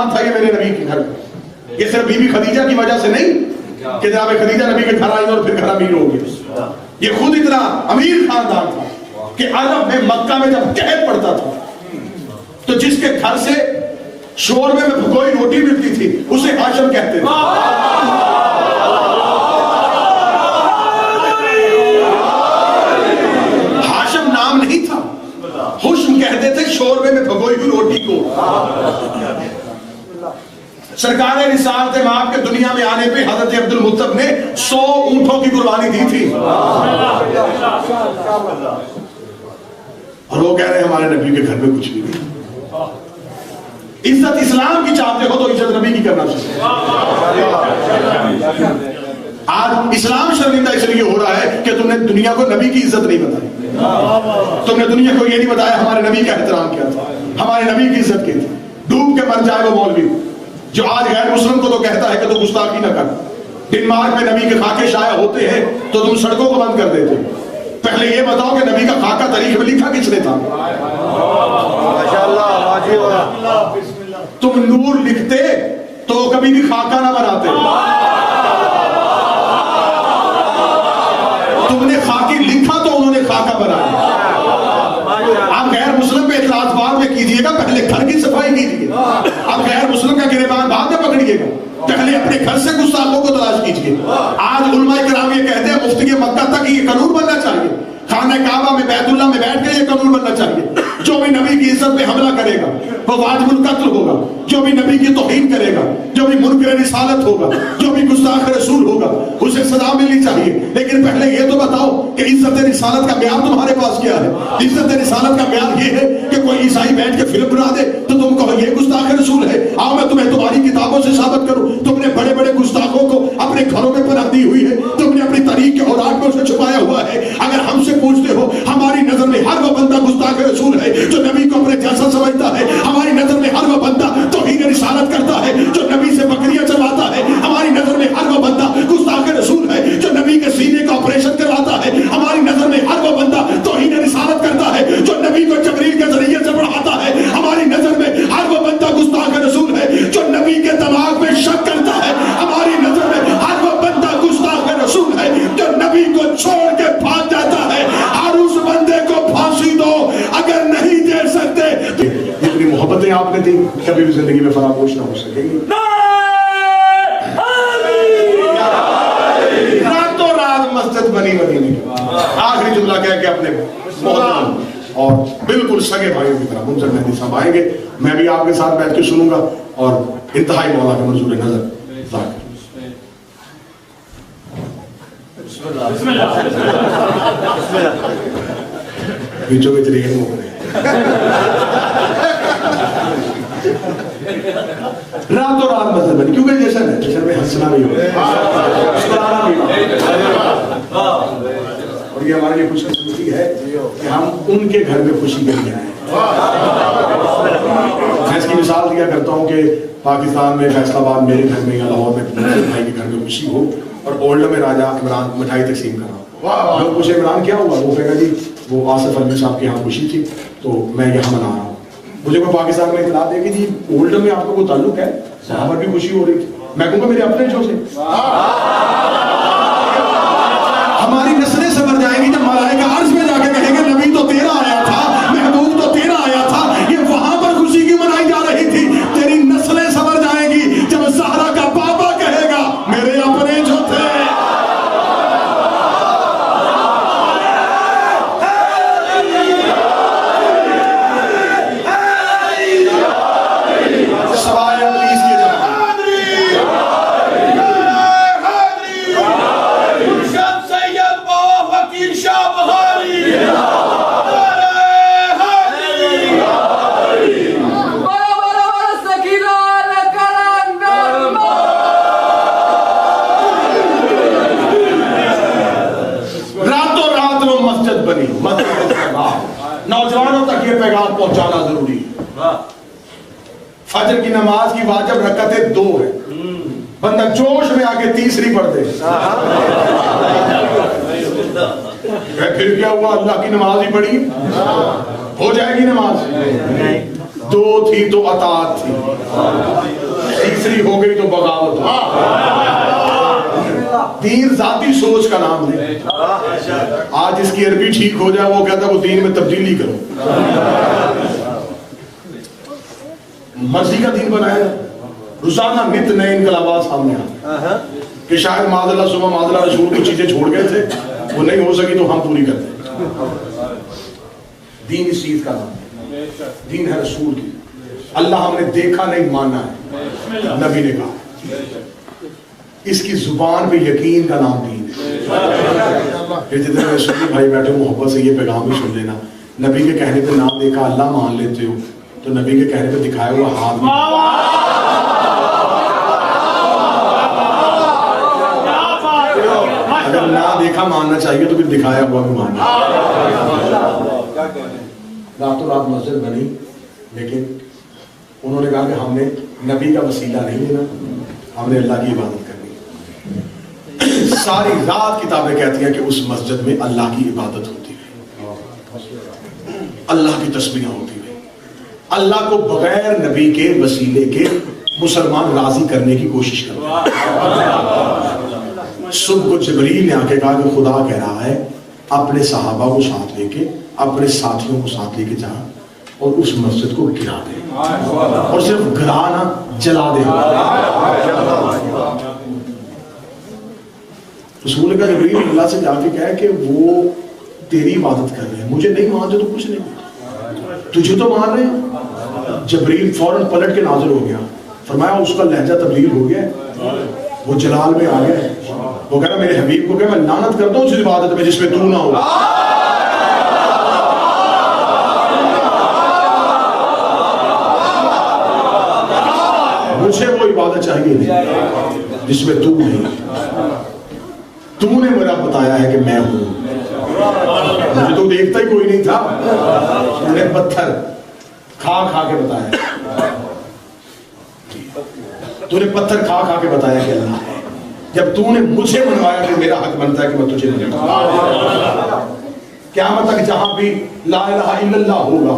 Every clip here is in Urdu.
احترام تھا یہ میرے نبی کے گھر میں. یہ صرف بی بی خدیجہ کی وجہ سے نہیں کہ جناب خدیجہ نبی کے گھر آئی اور پھر گھر امیر ہو گیا. یہ خود اتنا امیر خاندان تھا کہ عرب میں مکہ میں جب قحط پڑتا تھا تو جس کے گھر سے شوربے میں بھگوئی روٹی ملتی تھی اسے ہاشم کہتے تھے. ہاشم نام نہیں تھا, حشم کہتے تھے شوربے میں بھگوئی ہوئی روٹی کو. سرکار رسالت مآب کے دنیا میں آنے پہ حضرت عبد المطلب نے 100 اونٹوں کی قربانی دی تھی, اور وہ کہہ رہے ہیں ہمارے نبی کے گھر میں کچھ بھی نہیں. عزت اسلام کی چاہتے ہو تو عزت نبی کی کرنا چاہیے. آج اسلام شرمندہ اس لیے ہو رہا ہے کہ تم نے دنیا کو نبی کی عزت نہیں بتائی. تم نے دنیا کو یہ نہیں بتایا ہمارے نبی کا احترام کیا تھا, ہمارے نبی کی عزت کی تھی. ڈوب کے مر جائے وہ مولوی جو آج غیر مسلم کو تو کہتا ہے کہ تو گستاخی نہ کر. ڈنمارک میں نبی کے خاکے شائع ہوتے ہیں تو تم سڑکوں کو بند کر دیتے. پہلے یہ بتاؤ کہ نبی کا خاکہ تاریخ میں لکھا کس نے تھا؟ تم نور لکھتے تو کبھی بھی خاکہ نہ بناتے. تم نے خاکی لکھا تو انہوں نے خاکہ بنایا. آپ غیر مسلم پہ اطلاعات بعد میں کیجئے گا, پہلے گھر کی صفائی کیجئے. آپ غیر مسلم کا گریبان بعد میں پکڑیے گا, پہلے اپنے گھر سے گستاخوں کو تلاش کیجئے. آج علماء کرام یہ کہتے ہیں مفتی مکہ تک یہ قانون بننا چاہیے, خانہ کعبہ میں بیت اللہ میں بیٹھ کے یہ قانون بننا چاہیے. جو بھی نبی کی عزت پہ حملہ کرے گا وہ واجب القتل ہوگا. جو بھی نبی کی توہین کرے گا, جو بھی منکر رسالت ہوگا, جو بھی گستاخ رسول ہوگا, اسے سزا ملنی چاہیے. لیکن پہلے یہ تو بتاؤ کہ عزت رسالت کا معیار تمہارے پاس کیا ہے؟ عزت رسالت کا معیار یہ ہے کہ کوئی عیسائی بیٹھ کے فلم بنا دے تو تم کہو یہ گستاخ رسول ہے. آؤ میں تمہیں تمہاری کتابوں سے ثابت کروں. تم نے بڑے بڑے گستاخوں کو اپنے گھروں میں پناہ دی ہوئی ہے, تم نے اپنی تاریخ کے اوراق میں اسے چھپایا ہوا ہے. اگر ہم سے پوچھتے ہو ہماری نظر میں ہر وہ بندہ گستاخ رسول ہے جو نبی کو اپنے جیسا سمجھتا ہے. ہماری نظر میں ہر وہ بندہ توہین رسالت کرتا ہے جو نبی سے بکریاں چلاتا ہے. ہماری نظر میں ہر وہ بندہ گستاخ رسول ہے جو نبی کے سینے کا آپریشن کرواتا ہے. ہماری نظر میں ہر وہ بندہ توہین رسالت کرتا ہے جو نبی کو جبریل کے ذریعے سے پڑھاتا ہے. ہماری نظر میں ہر وہ بندہ گستاخ رسول ہے جو نبی کے دماغ میں شک کرتا ہے. ہماری نظر میں ہر وہ بندہ گستاخ رسول ہے جو نبی کو چھوڑ کے بھاگ جاتا ہے. ہر اس بندے کو پھانسی دو اگر نہیں دے سکتے. جتنی محبتیں آپ نے دی کبھی بھی زندگی میں فراموش نہ ہو سکیں گی. راتوں رات مسجد بنی مدینے کی. آخری جملہ کہہ کے اپنے محترم اور بالکل سگے بھائیوں کی طرح منظر مہدی صاحب آئیں گے. میں بھی آپ کے ساتھ بیٹھ کے سنوں گا اور انتہائی مولا کا منظور نظر ذاکر. بسم اللہ بیچوں میں چلی گئی ہوں. راتوں رات مسجد بنی کیونکہ جشن ہے, جشن میں ہنسنا بھی ہوگا, اور یہ ہمارے لیے خوش قسمتی ہے کہ ہم ان کے گھر میں خوشی کے لیے آئے ہیں. میں اس کی مثال دیا کرتا ہوں کہ پاکستان میں فیصل آباد میرے گھر میں یا لاہور میں بھائی کے گھر میں خوشی ہو اور اولڈ میں راجہ عمران مٹھائی تقسیم کر رہا ہوں. لوگ پوچھے عمران کیا ہوا, وہ کہے گا جی وہ آصف علوی صاحب کے یہاں خوشی تھی تو میں یہاں منا رہا ہوں. مجھے کوئی پاکستان میں اطلاع دے کہ جی اولڈ میں آپ کو کوئی تعلق ہے, وہاں پر بھی خوشی ہو رہی تھی. میں کہوں گا میرے اپنے جو سے ہماری نسلیں سمجھ جائیں گی جب ملائکہ عرش میں جا کے کہیں گے نبی تو تیرا آیا تھا, محبوب تو تیرا آیا تھا, یہ وہاں پر خوشی کیوں منائی جا رہی تھی. تیری نسلیں سمجھ جائیں گی جب زہرا کا بابا کہے گا میرے اپنے جو تھے. نوجوانوں تک یہ پیغام پہنچانا ضروری ہے. فجر کی نماز کی واجب رکعتیں 2 ہیں. بندہ جوش میں آ کے تیسری پڑھ دے پھر کیا ہوا, اللہ کی نماز ہی پڑھی, ہو جائے گی نماز. دو تھی تو اطاعت تھی، تیسری ہو گئی تو بغاوت ہو۔ دین ذاتی سوچ کا نام ہے۔ آج اس کی عربی ٹھیک ہو جائے وہ کہتا ہے وہ دین میں تبدیلی کرو، مرضی کا دین بنایا، روزانہ نت نئے انقلابات سامنے آتے کہ شاید معاذ اللہ صبح معاذ اللہ رسول کو چیزیں چھوڑ گئے تھے، وہ نہیں ہو سکی تو ہم پوری کرتے ہیں۔ دین اس چیز کا نام ہے، دین ہے رسول کی۔ اللہ ہم نے دیکھا نہیں مانا ہے، نبی نے کہا، اس کی زبان پہ یقین کا نام دین ہے۔ پھر جتنے رسولی بھائی بیٹھے محبت سے یہ پیغام بھی سن لینا، نبی کے کہنے پہ نام دیکھا اللہ مان لیتے ہو تو نبی کے کہنے پہ دکھایا ہوا ہاتھ بھی، اگر نہ دیکھا ماننا چاہیے تو پھر دکھایا ہوا بھی ماننا۔ راتوں رات مسجد بنی، لیکن انہوں نے کہا کہ ہم نے نبی کا وسیلہ نہیں لینا، ہم نے اللہ کی عبادت کرنی ہے۔ ساری رات کتابیں کہتی ہیں کہ اس مسجد میں اللہ کی عبادت ہوتی ہے، اللہ کی تسبیح ہوتی ہے، اللہ کو بغیر نبی کے وسیلے کے مسلمان راضی کرنے کی کوشش کرتے ہیں۔ صبح کو جبریل نے آ کے کہا کہ خدا کہہ رہا ہے اپنے صحابہ کو ساتھ لے کے، اپنے ساتھیوں کو ساتھ لے کے جا اور اس مسجد کو گرا دے، اور صرف گرانا جلا دے۔ رسول کا جبریل اللہ سے جا کے کہا کہ وہ تیری عبادت کر رہے ہیں، مجھے نہیں مانتے تو کچھ نہیں، تجھے تو مان رہے ہیں۔ جبریل فوراً پلٹ کے نازل ہو گیا، فرمایا اس کا لہجہ تبدیل ہو گیا، وہ جلال میں آ گیا، وہ کہہ رہا میرے حبیب کو کہ میں لعنت کرتا ہوں اس عبادت میں جس میں تو نہ ہو۔ مجھے وہ عبادت چاہیے نہیں جس میں تو نہیں، تو نے میرا بتایا ہے کہ میں ہوں، مجھے تو دیکھتا ہی کوئی نہیں تھا، تو نے پتھر کھا کھا کے بتایا، تو نے پتھر کھا کھا کے بتایا کہ اللہ ہے، جب تو نے مجھے منوایا کہ میرا حق بنتا ہے کہ میں تجھے منواؤں۔ قیامت تک جہاں بھی لا الہ الا اللہ ہوگا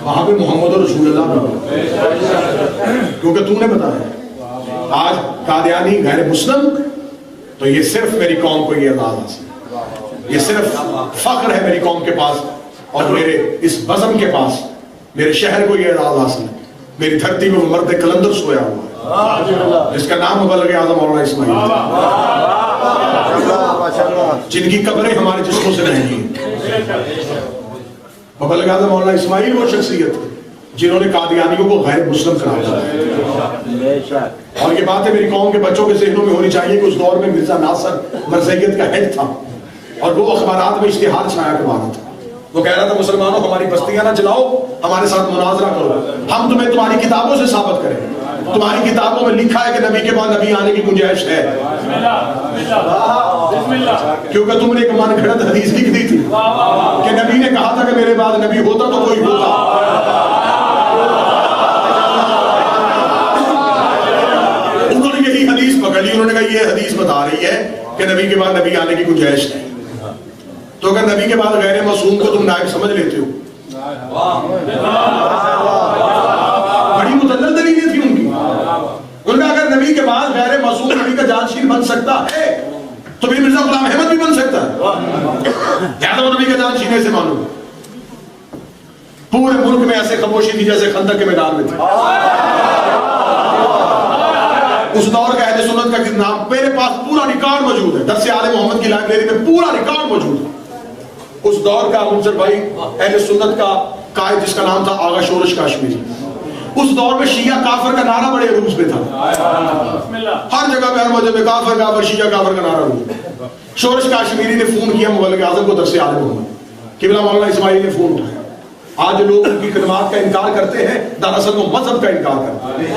وہاں پہ محمد رسول اللہ ہوگا، کیونکہ تو نے بتایا۔ آج قادیانی غیر مسلم تو یہ صرف میری قوم کو یہ اعزاز حاصل ہے، یہ صرف فخر ہے میری قوم کے پاس اور میرے اس بزم کے پاس، میرے شہر کو یہ اعزاز حاصل ہے، میری دھرتی میں وہ مرد کلندر سویا ہوا ہے جس کا نام مبلغ اعظم مولانا اسماعیل، جن کی قبریں ہمارے جسموں سے نہیں ہیں۔ مبلغ اعظم مولانا اسماعیل وہ شخصیت ہے جنہوں نے قادیانیوں کو غیر مسلم قرار دیا، اور یہ باتیں میری قوم کے بچوں کے ذہنوں میں ہونی چاہیے کہ اس دور میں مرزا ناصر مرزیت کا ہیڈ تھا اور وہ اخبارات میں اشتہار چھایا کروا رہا تھا، وہ کہہ رہا تھا مسلمانوں ہماری بستیاں نہ جلاؤ، ہمارے ساتھ مناظرہ کرو، ہم تمہیں تمہاری کتابوں سے ثابت کریں، تمہاری کتابوں میں لکھا ہے کہ نبی کے بعد نبی آنے کی گنجائش ہے، کیونکہ تم نے ایک من گھڑت حدیث لکھ دی تھی کہ نبی نے کہا تھا کہ میرے بعد نبی ہوتا تو کوئی ہوتا۔ انہوں نے یہی حدیث پکڑ لی، انہوں نے کہا یہ حدیث بتا رہی ہے کہ نبی کے بعد نبی آنے کی گنجائش ہے، تو اگر نبی کے بعد غیر معصوم کو تم نائب سمجھ لیتے ہو، بڑی مدلل دلیلیں تھی ان کی، ان کا اگر نبی کے بعد غیر معصوم نبی کا جانشین بن سکتا ہے تو پھر مرزا غلام احمد بھی بن سکتا ہے، زیادہ وہ نبی کا جانشین ایسے معلوم، پورے ملک میں ایسے خاموشی تھی جیسے خندق کے میدان میں تھی۔ اس دور کا اہل سنت کا نام میرے پاس پورا ریکارڈ موجود ہے، درس آل محمد کی لائبریری میں پورا ریکارڈ موجود ہے۔ اس دور کا منظر بھائی اہل سنت کا قائد جس کا نام تھا آغا شورش کاشمیری، اس دور میں شیعہ کافر کا نعرہ بڑے عروج میں تھا، ہر جگہ پہ ہر مذہب میں کافر کافر شیعہ کافر کا نعرہ عروج۔ شورش کاشمیری نے فون کیا مبلغ اعظم کو درس آل محمد، قبلہ مولانا اسماعیل نے فون اٹھایا۔ آج لوگ ان کی خدمات کا انکار کرتے ہیں، دراصل وہ مذہب کا انکار کرتے ہیں۔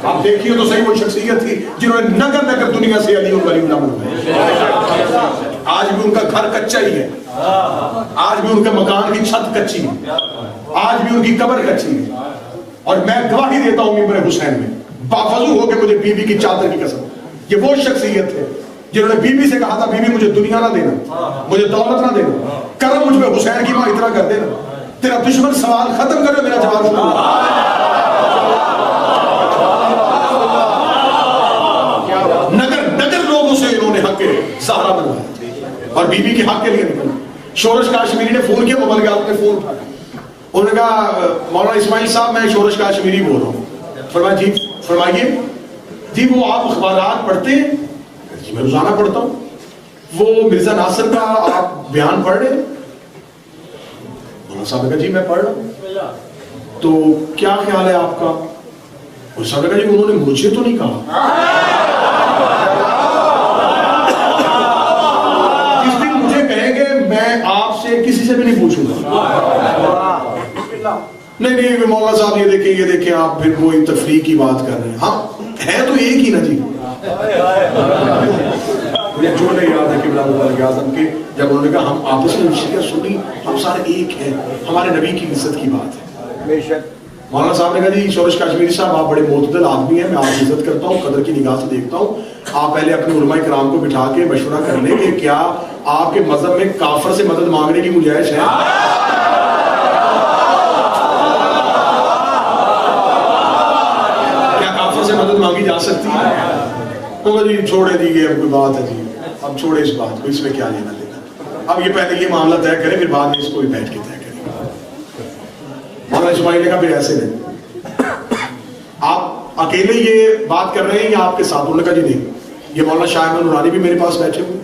آپ دیکھیے تو صحیح وہ شخصیت تھی جنہوں نے نگر نگر دنیا سے علی ولی اللہ بنوائے، آج بھی ان کا گھر کچا ہی ہے، آج بھی ان کے مکان کی چھت کچی ہے، آج بھی ان کی قبر کچی ہے، اور میں گواہی دیتا ہوں ممبر حسین میں بافضو ہو کے مجھے بی بی کی چادر کی قسم، یہ وہ شخصیت ہے جنہوں نے بی بی سے کہا تھا بی بی مجھے دنیا نہ دینا، مجھے دولت نہ دینا، کرم مجھ پہ حسین کی ماں اتنا کر دینا، تیرا دشمن سوال ختم کرے میرا جواب شروع نگر نگر لوگوں سے انہوں نے حق کے سہارا بنوایا اور بی بی کے حق کے لیے نکلا. شورش کاشمیری نے فون کیا, مملکہ آپ نے فون اٹھایا, انہوں نے کہا مولانا اسماعیل صاحب میں شورش کاشمیری بول رہا ہوں. فرمایا جی فرمائیے. جی وہ آپ اخبارات پڑھتے ہیں؟ جی میں روزانہ پڑھتا ہوں. وہ مرزا ناصر کا آپ بیان پڑھ رہے ہیں؟ مولانا صاحب نے کہا جی میں پڑھ رہا ہوں. تو کیا خیال ہے آپ کا؟ مولانا صاحب نے کہا جی انہوں نے مجھے تو نہیں کہا. جس دن مجھے کہیں گے میں آپ سے کسی سے بھی نہیں پوچھوں گا. نہیں مولانا صاحب یہ دیکھیں آپ پھر کوئی تفریح کی بات کر رہے ہیں. ہاں ہے تو ایک ہی نا جی. مجھے جو نہیں یاد ہے کہ مبارک اعظم کے جب انہوں نے کہا ہم آپس میں نصیحت سنی, ہم سارے ایک ہیں, ہمارے نبی کی عزت کی بات ہے. بے شک. مولانا صاحب نے کہا جی شورش کاشمیری صاحب آپ بڑے معتدل آدمی ہیں, میں آپ کی عزت کرتا ہوں, قدر کی نگاہ سے دیکھتا ہوں. آپ پہلے اپنے علماء کرام کو بٹھا کے مشورہ کر لیں کہ کیا آپ کے مذہب میں کافر سے مدد مانگنے کی گنجائش ہے؟ کیا کافر سے مدد مانگی جا سکتی ہے؟ جی چھوڑے دیجیے, اب کوئی بات ہے جی, اب چھوڑے اس بات کو, اس میں کیا لینا دینا. اب یہ پہلے یہ معاملہ طے کریں پھر بعد میں اس کو بھی بیٹھ کے طے کریں. مولانا اسماعیل نے کہا پھر ایسے نہیں, آپ اکیلے یہ بات کر رہے ہیں یا آپ کے ساتھ؟ انہوں نے کہا جی نہیں, یہ مولانا شاہ احمد نورانی بھی میرے پاس بیٹھے ہوئے,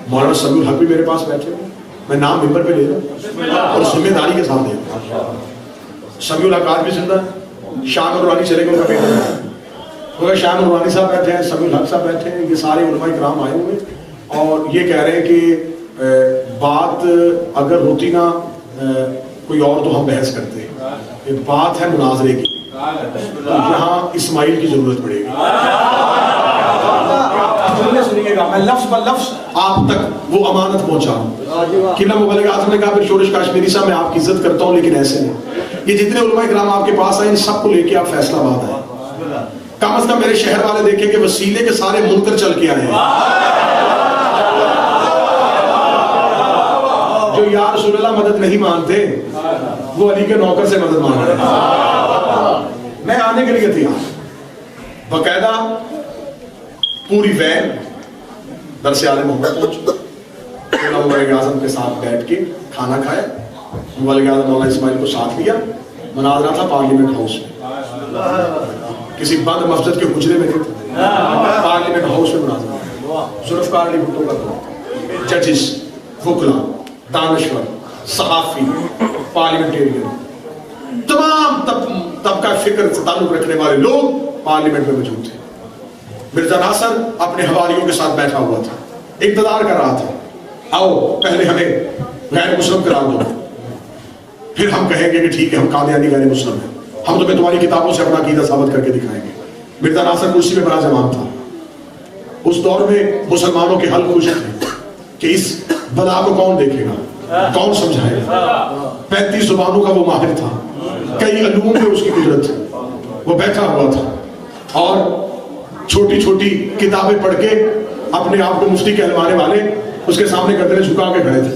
مولانا سمیع الحق بھی میرے پاس بیٹھے ہوئے, میں نام ممبر پہ لے رہا ہوں اور ذمہ داری کے ساتھ لے رہا ہوں. سمیع الحق آج بھی زندہ ہے, شاہ احمد نورانی چلے گئے, ان کا بیٹا ہے. شاہ نورانی صاحب بیٹھے ہیں, سمیع الحق صاحب بیٹھے ہیں, یہ سارے علماء کرام آئے ہوئے اور یہ کہہ رہے ہیں کہ بات اگر ہوتی نا کوئی اور تو ہم بحث کرتے ہیں, یہ بات ہے مناظرے کی, یہاں اسماعیل کی ضرورت پڑے گی. سنیے گا, میں لفظ بہ لفظ آپ تک وہ امانت پہنچاؤں. قبلہ مبلغ اعظم نے کہا پھر شورش کاشمیری صاحب میں آپ کی عزت کرتا ہوں لیکن ایسے نہیں, یہ جتنے علماء کرام آپ کے پاس آئے ان سب کو لے کے آپ فیصلہ آباد آئے. کم از کم میرے شہر والے دیکھیں کہ وسیلے کے سارے منکر چل کے آئے ہیں. جو یا رسول اللہ مدد نہیں مانتے وہ علی کے نوکر سے مدد مانگ رہے ہیں. میں آنے کے لیے تیار, باقاعدہ پوری وین درس آل محمد پہنچ, مبلغ اعظم کے ساتھ بیٹھ کے کھانا کھایا. مبلغ اعظم مولانا اسماعیل کو ساتھ لیا. مناظرہ تھا پارلیمنٹ ہاؤس میں, کسی بند مسجد کے حجرے میں تھے, پارلیمنٹ ہاؤس میں مناظرہ. ذوالفقار علی بھٹو کا دور, ججز, وکلا, دانشور, صحافی, پارلیمنٹیرین, تمام طبقہ فکر سے تعلق رکھنے والے لوگ پارلیمنٹ میں موجود تھے. مرزا ناصر اپنے حواریوں کے ساتھ بیٹھا ہوا تھا, اقتدار کر رہا تھا. آؤ پہلے ہمیں غیر مسلم قرار دو, پھر ہم کہیں گے کہ ٹھیک ہے ہم قادیانی غیر مسلم ہیں, ہم تمہیں تمہاری کتابوں سے اپنا عقیدہ ثابت کر کے دکھائیں گے. مرزا ناصر کرسی میں بڑا زمان تھا. اس دور میں مسلمانوں کے حل خوش تھے کہ اس بلا کو کون دیکھے گا, کون سمجھائے گا. 35 زبانوں کا وہ ماہر تھا, کئی علوم میں اس کی قدرت تھی. وہ بیٹھا ہوا تھا اور چھوٹی چھوٹی کتابیں پڑھ کے اپنے آپ کو مفتی کہلوانے والے اس کے سامنے گردنیں جھکا کے کھڑے تھے.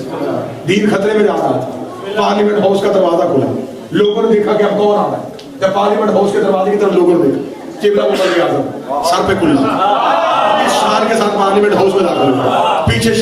دین خطرے میں جا رہا تھا. پارلیمنٹ ہاؤس کا دروازہ کھلا, لوگوں نے دیکھا کہ اب کون آ رہا ہے. جب پارلیمنٹ ہاؤس کے دروازے کی طرف لوگوں نے دیکھا, قبلہ مبلغ اعظم سر پہ کلا, اس شعار کے ساتھ پارلیمنٹ ہاؤس میں داخل ہوا. پیچھے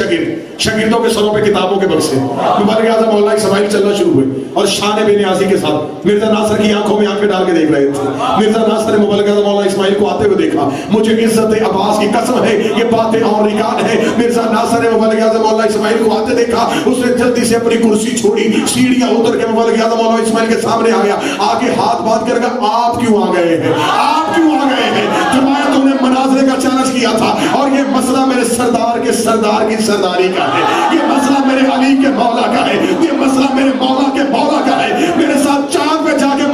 شاگردوں کے سروں پہ کتابوں کے بکسے. مبلغ اعظم مولانا اسماعیل چلنا شروع ہوئے اور شان بے نیازی کے ساتھ مرزا ناصر کی آنکھوں میں آنکھیں ڈال کے دیکھ رہے تھے. مرزا ناصر نے مبلغ اعظم مولانا اسماعیل کو آتے ہوئے دیکھا. مجھے عزت عباس کی قسم ہے یہ باتیں اور ریکارڈ ہے. مرزا ناصر نے مبلغ اعظم مولانا اسماعیل کو آتے دیکھا, اس نے جلدی سے اپنی کرسی چھوڑی, سیڑھیاں اتر کے مبلغ اعظم مولانا اسماعیل کے سامنے آ گیا. آگے ہاتھ باندھ کر کہا آپ کیوں آ گئے ہیں, آپ کیوں آ گئے ہیں؟ جماعتوں نے مناظرے کا چیلنج کیا تھا اور یہ مسئلہ میرے سردار کے سردار کی سرداری کا ہے, یہ مسئلہ میرے علی کے مولا کا ہے, یہ مسئلہ میرے مولا کے مولا کا ہے. میرے ساتھ چاند پہ جا کے